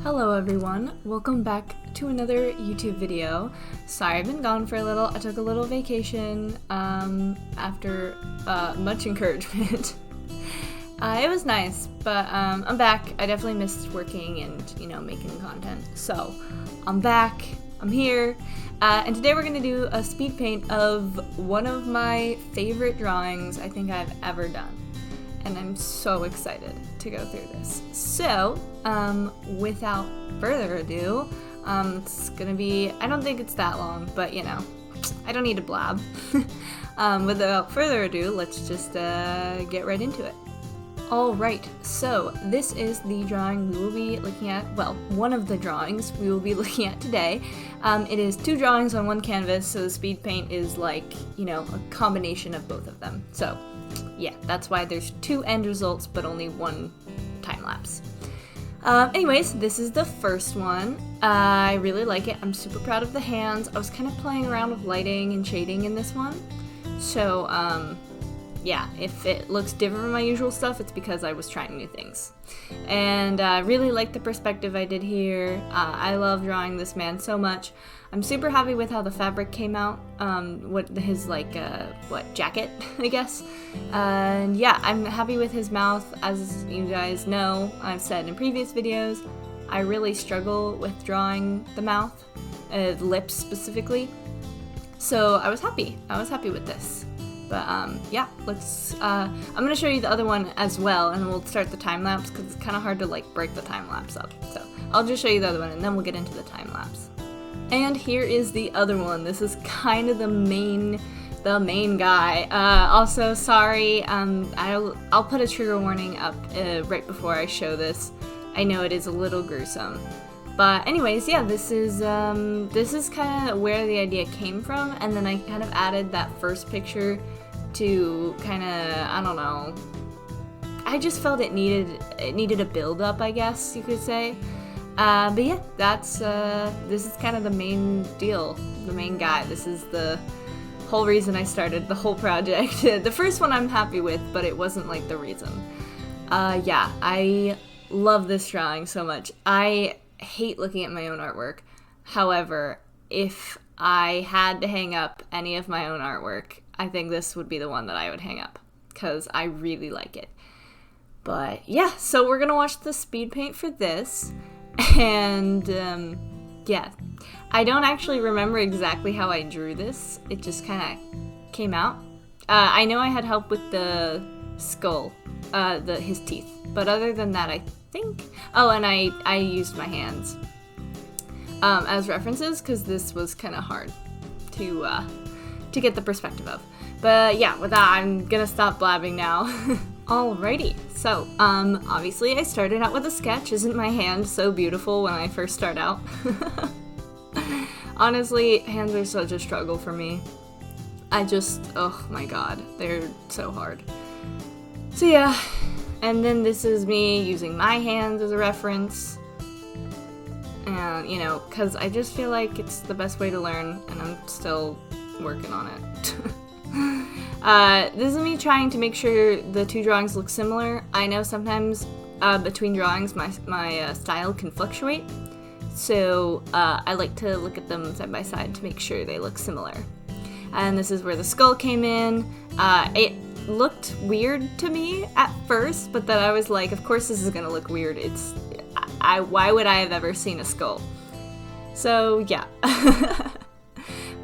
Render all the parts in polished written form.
Hello everyone, welcome back to another YouTube video. Sorry I've been gone for a little. I took a little vacation after much encouragement. It was nice, but I'm back. I definitely missed working and, making content. So, I'm back, I'm here, and today we're going to do a speed paint of one of my favorite drawings I think I've ever done. And I'm so excited to go through this. So, without further ado, it's gonna be, I don't think it's that long, but I don't need to blab. Without further ado, let's just get right into it. Alright, so this is the drawing we will be looking at, well, one of the drawings we will be looking at today. It is two drawings on one canvas, so the speed paint is like, a combination of both of them. So, yeah, that's why there's two end results, but only one time lapse. Anyways, this is the first one. I really like it. I'm super proud of the hands. I was kind of playing around with lighting and shading in this one. So, yeah, if it looks different from my usual stuff, it's because I was trying new things. And I really like the perspective I did here. I love drawing this man so much. I'm super happy with how the fabric came out, his jacket, I guess. And yeah, I'm happy with his mouth. As you guys know, I've said in previous videos, I really struggle with drawing the mouth, lips specifically. So I was happy with this. But yeah, I'm gonna show you the other one as well, and we'll start the time lapse because it's kind of hard to break the time lapse up. So I'll just show you the other one, and then we'll get into the time lapse. And here is the other one. This is kind of the main guy. Also, sorry, I'll put a trigger warning up right before I show this. I know it is a little gruesome. But anyways, yeah, this is kind of where the idea came from, and then I kind of added that first picture to kind of, I don't know, I just felt it needed a build up, I guess you could say. But yeah, this is kind of the main deal, the main guy. This is the whole reason I started the whole project. The first one I'm happy with, but it wasn't the reason. Yeah, I love this drawing so much. I hate looking at my own artwork. However, if I had to hang up any of my own artwork, I think this would be the one that I would hang up, because I really like it. But yeah, so we're gonna watch the speed paint for this. And, yeah, I don't actually remember exactly how I drew this. It just kind of came out. I know I had help with the skull, his teeth. But other than that, I think... Oh, and I used my hands as references, because this was kind of hard to get the perspective of. But yeah, with that, I'm gonna stop blabbing now. Alrighty, so, obviously I started out with a sketch. Isn't my hand so beautiful when I first start out? Honestly, hands are such a struggle for me. Oh my god, they're so hard. So yeah, and then this is me using my hands as a reference. And, because I just feel like it's the best way to learn, and I'm still working on it. This is me trying to make sure the two drawings look similar. I know sometimes between drawings my style can fluctuate, so I like to look at them side by side to make sure they look similar. And this is where the skull came in. It looked weird to me at first, but then I was like, of course this is gonna look weird. Why would I have ever seen a skull? So yeah.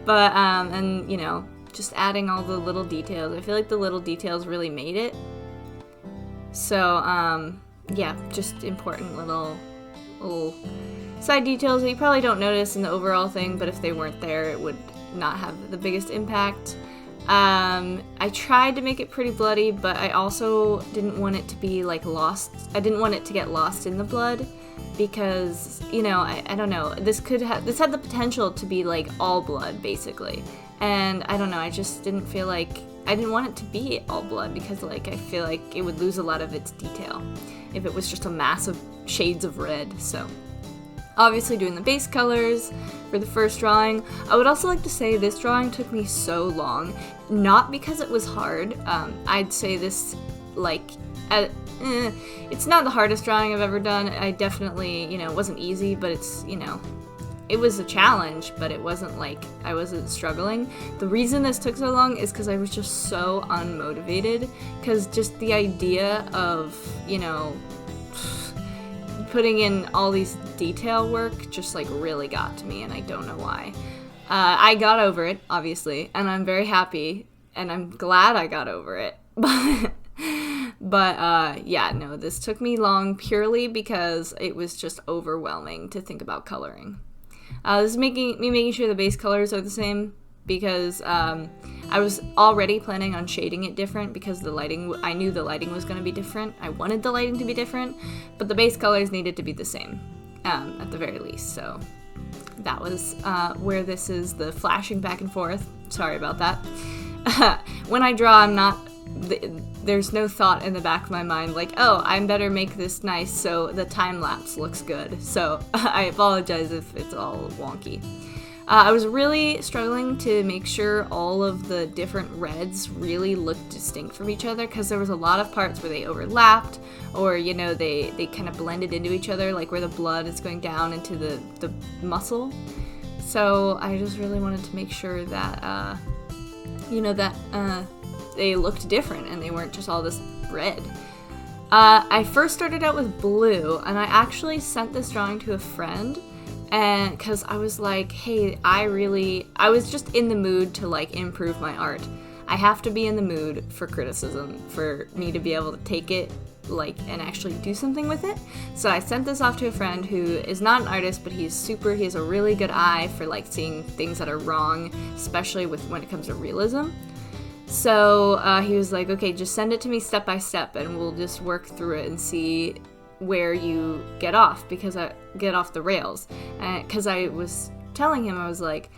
But and just adding all the little details. I feel like the little details really made it. So, yeah, just important little side details that you probably don't notice in the overall thing, but if they weren't there, it would not have the biggest impact. I tried to make it pretty bloody, but I also didn't want it to be lost. I didn't want it to get lost in the blood, because, I don't know, this had the potential to be all blood, basically. And I don't know, I just didn't feel I didn't want it to be all blood, because I feel like it would lose a lot of its detail if it was just a mass of shades of red. So obviously doing the base colors for the first drawing. I would also like to say this drawing took me so long, not because it was hard. I'd say this like, it's not the hardest drawing I've ever done. I definitely, you know, it wasn't easy, but it's, you know, it was a challenge, but it wasn't like I wasn't struggling. The reason this took so long is because I was just so unmotivated, because just the idea of, you know, putting in all these detail work just like really got to me, and I don't know why. I got over it, obviously, and I'm very happy, and I'm glad I got over it. But yeah, no, this took me long purely because it was just overwhelming to think about coloring. This is making sure the base colors are the same, because I was already planning on shading it different because the lighting, I knew the lighting was going to be different. I wanted the lighting to be different, but the base colors needed to be the same, at the very least. So that was where this is, the flashing back and forth. Sorry about that. When I draw, I'm not, there's no thought in the back of my mind like, oh, I better make this nice so the time lapse looks good. So I apologize if it's all wonky. I was really struggling to make sure all of the different reds really looked distinct from each other, because there was a lot of parts where they overlapped, or, you know, they kind of blended into each other, like where the blood is going down into the muscle. So I just really wanted to make sure that, you know, that they looked different and they weren't just all this red. I first started out with blue, and I actually sent this drawing to a friend, and because I was like, hey, I was just in the mood to like improve my art. I have to be in the mood for criticism for me to be able to take it like and actually do something with it. So I sent this off to a friend who is not an artist, but he has a really good eye for like seeing things that are wrong, especially when it comes to realism. So he was like, okay, just send it to me step by step and we'll just work through it and see where you get off, because I get off the rails. Because I was telling him, I was like,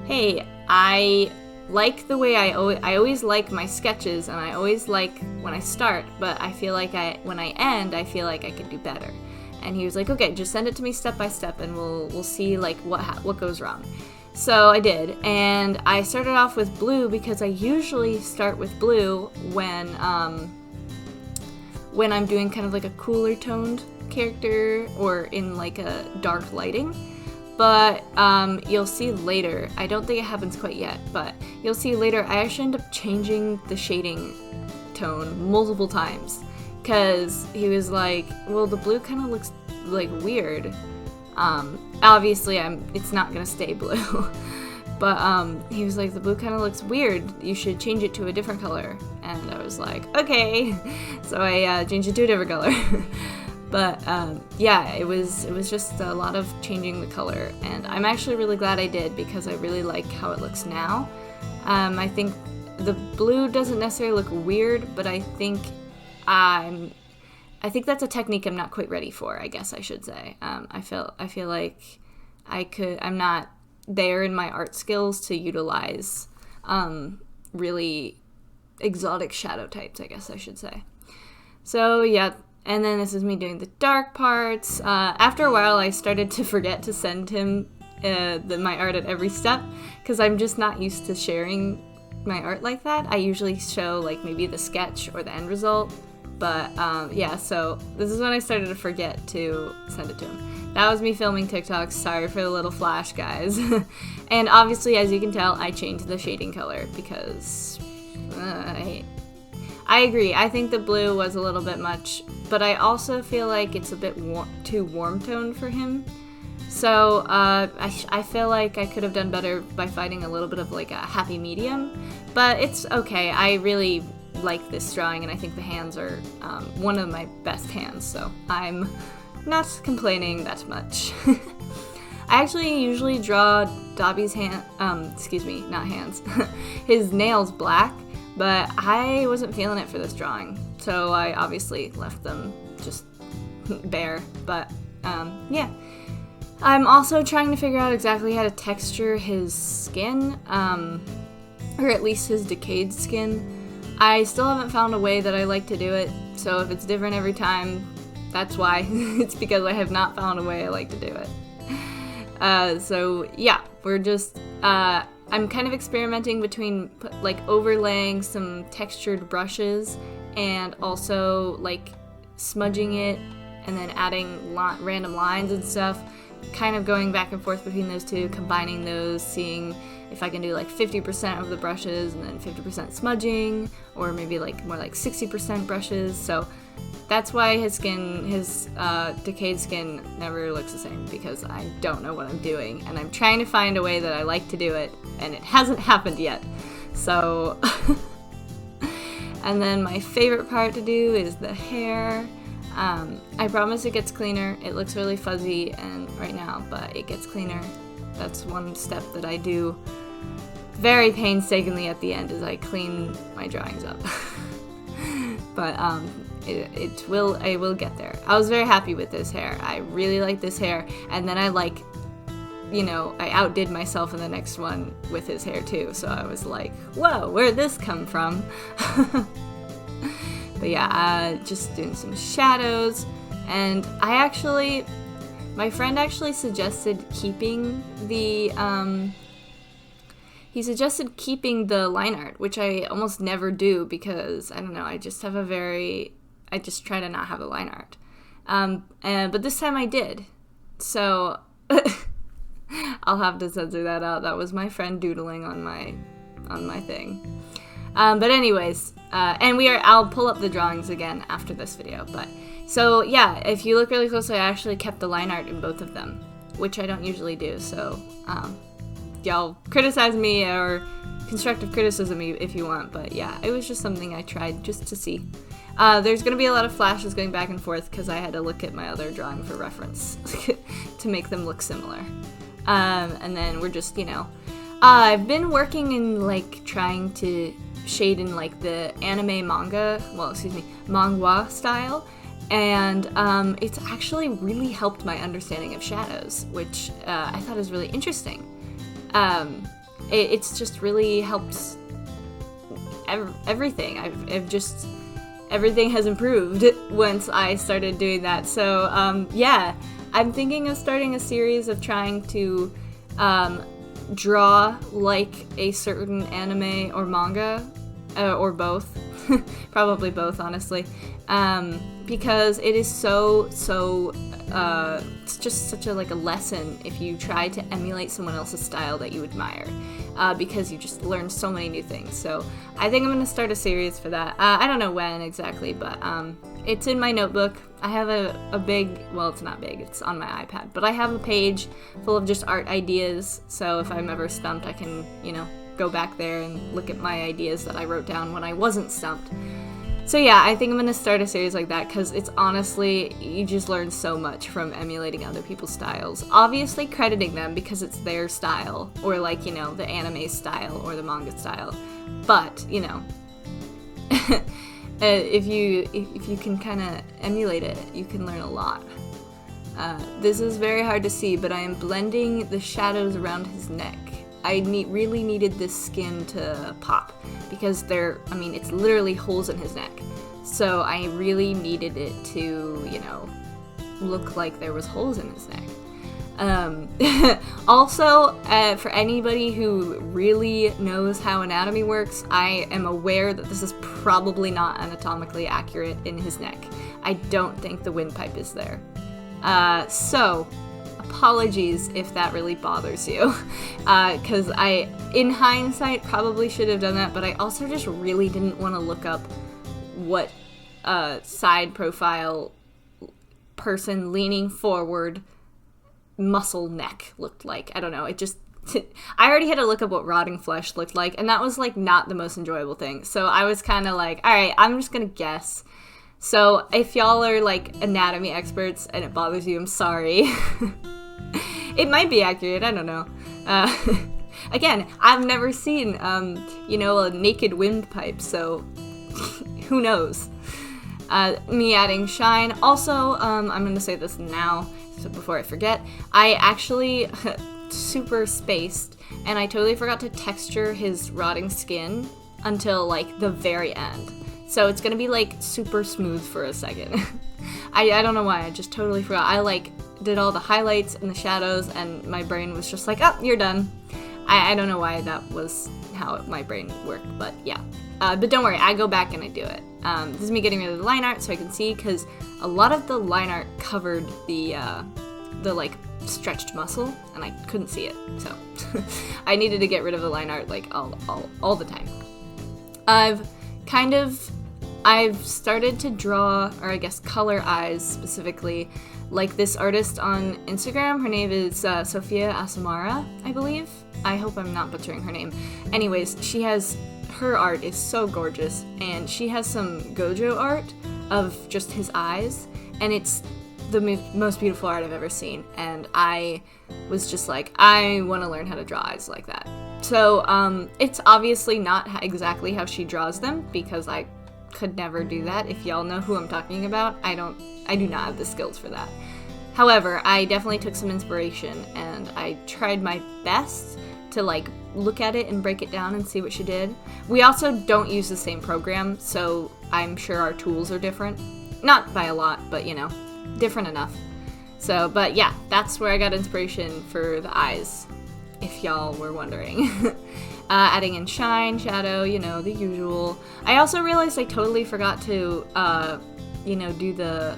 hey, I like the way I always like my sketches, and I always like when I start, but I feel like when I end, I feel like I can do better. And he was like, okay, just send it to me step by step and we'll see like what goes wrong. So I did, and I started off with blue because I usually start with blue when I'm doing kind of like a cooler toned character or in like a dark lighting. But you'll see later, I don't think it happens quite yet, but you'll see later I actually end up changing the shading tone multiple times, because he was like, well, the blue kind of looks like weird. Obviously it's not gonna stay blue, but he was like, the blue kind of looks weird, you should change it to a different color. And I was like, okay. So I changed it to a different color. But yeah, it was just a lot of changing the color, and I'm actually really glad I did, because I really like how it looks now. I think the blue doesn't necessarily look weird, but I think that's a technique I'm not quite ready for, I guess I should say. I feel like I'm not there in my art skills to utilize really exotic shadow types, I guess I should say. So yeah, and then this is me doing the dark parts. After a while, I started to forget to send him my art at every step, because I'm just not used to sharing my art like that. I usually show like maybe the sketch or the end result. But yeah, so this is when I started to forget to send it to him. That was me filming TikToks. Sorry for the little flash, guys. And obviously, as you can tell, I changed the shading color because I agree. I think the blue was a little bit much, but I also feel like it's a bit too warm toned for him. So I feel like I could have done better by finding a little bit of like a happy medium, but it's okay. I really like this drawing, and I think the hands are one of my best hands, so I'm not complaining that much. I actually usually draw Dabi's his nails black, but I wasn't feeling it for this drawing, so I obviously left them just bare. But yeah, I'm also trying to figure out exactly how to texture his skin, or at least his decayed skin. I still haven't found a way that I like to do it, so if it's different every time, that's why. It's because I have not found a way I like to do it. So yeah, we're just, I'm kind of experimenting between like overlaying some textured brushes and also like smudging it and then adding random lines and stuff, kind of going back and forth between those two, combining those, seeing if I can do like 50% of the brushes and then 50% smudging, or maybe like more like 60% brushes. So that's why his decayed skin never looks the same, because I don't know what I'm doing, and I'm trying to find a way that I like to do it, and it hasn't happened yet. So, and then my favorite part to do is the hair. I promise it gets cleaner. It looks really fuzzy and right now, but it gets cleaner. That's one step that I do very painstakingly at the end, is I clean my drawings up. But I will get there. I was very happy with this hair. I really like this hair, and then I outdid myself in the next one with his hair too, so I was like, whoa, where'd this come from? But yeah, just doing some shadows, and my friend actually suggested keeping the line art, which I almost never do because, I don't know, I just try to not have the line art. But this time I did, so I'll have to censor that out. That was my friend doodling on my thing. But anyways, I'll pull up the drawings again after this video, but so yeah, if you look really closely, I actually kept the line art in both of them, which I don't usually do, so y'all criticize me or constructive criticism if you want, but yeah, it was just something I tried just to see. There's going to be a lot of flashes going back and forth because I had to look at my other drawing for reference to make them look similar. And then we're just, I've been working in like trying to shade in like the manhwa style, and it's actually really helped my understanding of shadows, which I thought is really interesting. It's just really helped everything. Everything has improved once I started doing that. So yeah, I'm thinking of starting a series of trying to draw like a certain anime or manga, or both. Probably both, honestly, because it is so it's just such a lesson if you try to emulate someone else's style that you admire, because you just learn so many new things. So I think I'm going to start a series for that. I don't know when exactly, but it's in my notebook. I have a big, well, it's not big, it's on my iPad, but I have a page full of just art ideas, so if I'm ever stumped, I can, go back there and look at my ideas that I wrote down when I wasn't stumped. So yeah, I think I'm going to start a series like that, because it's honestly, you just learn so much from emulating other people's styles. Obviously crediting them because it's their style, or the anime style or the manga style. But, if you can kind of emulate it, you can learn a lot. This is very hard to see, but I am blending the shadows around his neck. I really needed this skin to pop, because it's literally holes in his neck. So I really needed it to, look like there was holes in his neck. Also, for anybody who really knows how anatomy works, I am aware that this is probably not anatomically accurate in his neck. I don't think the windpipe is there. So apologies if that really bothers you, because I, in hindsight, probably should have done that, but I also just really didn't want to look up what side profile person leaning forward muscle neck looked like. I don't know, it just I already had to look up what rotting flesh looked like, and that was not the most enjoyable thing, so I was kind of alright, I'm just gonna guess. So if y'all are anatomy experts and it bothers you, I'm sorry. It might be accurate, I don't know. Again, I've never seen a naked windpipe, so who knows. Me adding shine. Also, I'm gonna say this now, so before I forget, I actually super spaced, and I totally forgot to texture his rotting skin until the very end. So it's gonna be super smooth for a second. I don't know why, I just totally forgot. I did all the highlights and the shadows, and my brain was just oh, you're done. I don't know why that was how my brain worked, but yeah. But don't worry, I go back and I do it. This is me getting rid of the line art so I can see, because a lot of the line art covered the like stretched muscle, and I couldn't see it, so I needed to get rid of the line art like all the time. I've started to draw, or I guess color eyes specifically, like this artist on Instagram. Her name is Sophia Asamara, I believe. I hope I'm not butchering her name. Anyways, her art is so gorgeous, and she has some Gojo art of just his eyes, and it's the most beautiful art I've ever seen, and I was just like, I want to learn how to draw eyes like that. So it's obviously not exactly how she draws them, because I could never do that. If y'all know who I'm talking about, I do not have the skills for that. However, I definitely took some inspiration, and I tried my best to like look at it and break it down and see what she did. We also don't use the same program, so I'm sure our tools are different. Not by a lot, but you know, different enough. So, but yeah, that's where I got inspiration for the eyes, if y'all were wondering. Adding in shine, shadow, you know, the usual. I also realized I totally forgot to, do the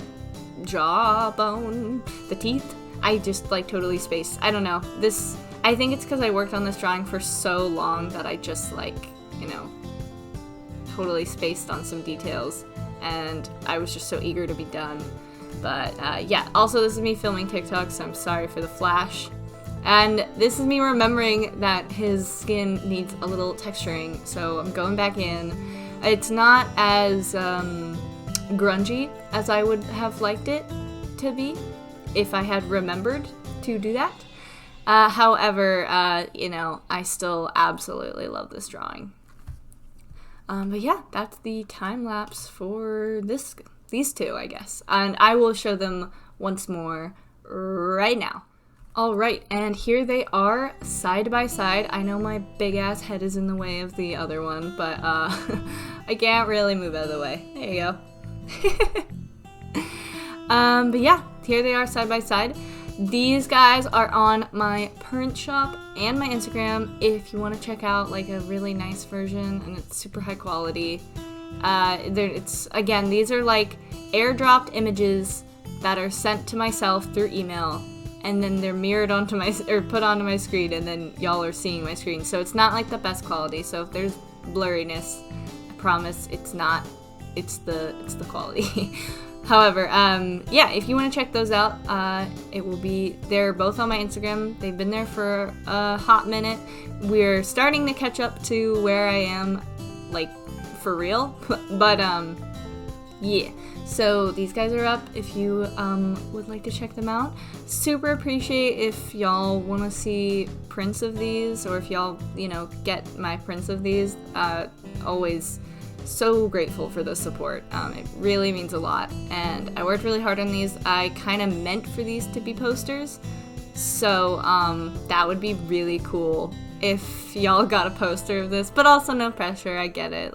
jawbone, the teeth. I just like totally spaced. I don't know. I think it's because I worked on this drawing for so long that I just totally spaced on some details, and I was just so eager to be done. But yeah, also this is me filming TikTok, so I'm sorry for the flash. And this is me remembering that his skin needs a little texturing, so I'm going back in. It's not as grungy as I would have liked it to be if I had remembered to do that. However, I still absolutely love this drawing. But yeah, that's the time lapse for these two, I guess. And I will show them once more right now. Alright, and here they are, side by side. I know my big ass head is in the way of the other one, but I can't really move out of the way. There you go. But yeah, here they are side by side. These guys are on my print shop and my Instagram if you want to check out like a really nice version, and it's super high quality. These are like airdropped images that are sent to myself through email, and then they're mirrored onto put onto my screen, and then y'all are seeing my screen. So it's not like the best quality. So if there's blurriness, I promise it's not. It's the quality. However, yeah, if you want to check those out, they're both on my Instagram. They've been there for a hot minute. We're starting to catch up to where I am, like, for real. But, yeah. So these guys are up if you would like to check them out. Super appreciate if y'all want to see prints of these, or if y'all, get my prints of these. Always so grateful for the support. It really means a lot, and I worked really hard on these. I kind of meant for these to be posters, so that would be really cool if y'all got a poster of this, but also no pressure. I get it,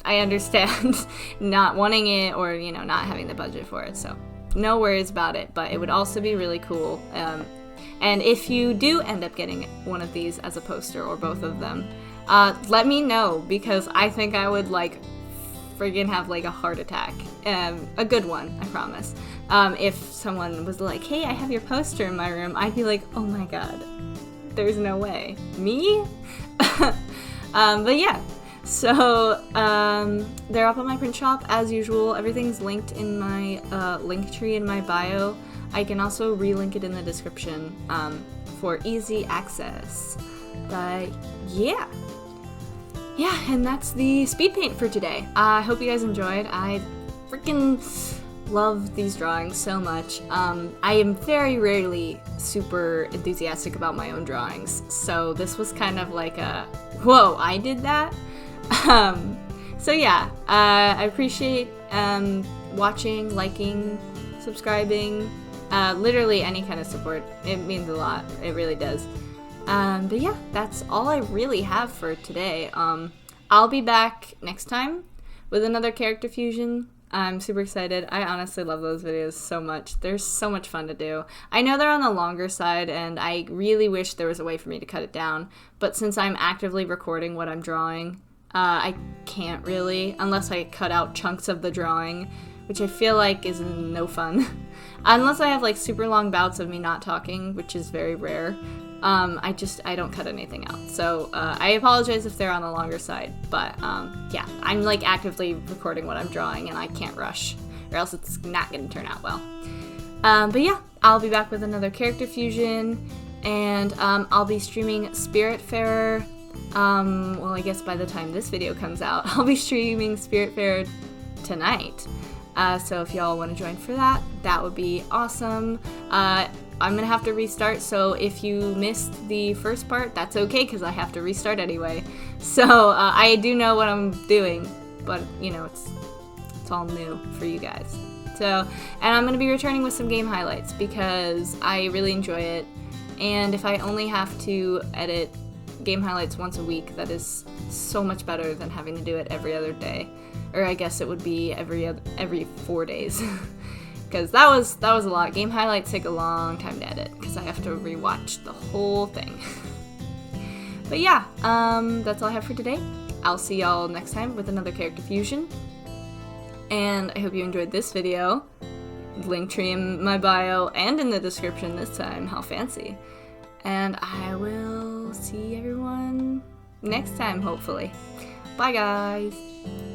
I understand not wanting it, or not having the budget for it, so no worries about it. But it would also be really cool, and if you do end up getting one of these as a poster, or both of them, let me know, because I think I would friggin' have a heart attack. A good one, I promise. If someone was like, hey, I have your poster in my room, I'd be like, oh my god, there's no way. Me? But yeah, so they're up on my print shop as usual. Everything's linked in my link tree in my bio. I can also relink it in the description for easy access. But yeah. Yeah, and that's the speed paint for today. I hope you guys enjoyed. I freaking love these drawings so much. I am very rarely super enthusiastic about my own drawings, so this was kind of like a, whoa, I did that? So yeah, I appreciate watching, liking, subscribing, literally any kind of support. It means a lot. It really does. But yeah, that's all I really have for today. I'll be back next time with another character fusion. I'm super excited. I honestly love those videos so much. They're so much fun to do. I know they're on the longer side, and I really wish there was a way for me to cut it down, but since I'm actively recording what I'm drawing, I can't really, unless I cut out chunks of the drawing, which I feel like is no fun. Unless I have like super long bouts of me not talking, which is very rare. I don't cut anything out. So I apologize if they're on the longer side, but yeah, I'm like actively recording what I'm drawing and I can't rush or else it's not gonna turn out well. But yeah, I'll be back with another character fusion, and I'll be streaming Spiritfarer. Well, I guess by the time this video comes out, I'll be streaming Spiritfarer tonight. So if y'all want to join for that, that would be awesome. I'm gonna have to restart, so if you missed the first part, that's okay, because I have to restart anyway. So I do know what I'm doing, but you know, it's all new for you guys. So, and I'm gonna be returning with some game highlights because I really enjoy it, and if I only have to edit game highlights once a week, that is so much better than having to do it every other day. Or I guess it would be every 4 days. Because that was a lot. Game highlights take a long time to edit because I have to rewatch the whole thing. But yeah, that's all I have for today. I'll see y'all next time with another character fusion. And I hope you enjoyed this video. Linktree in my bio and in the description this time. How fancy. And I will see everyone next time, hopefully. Bye, guys.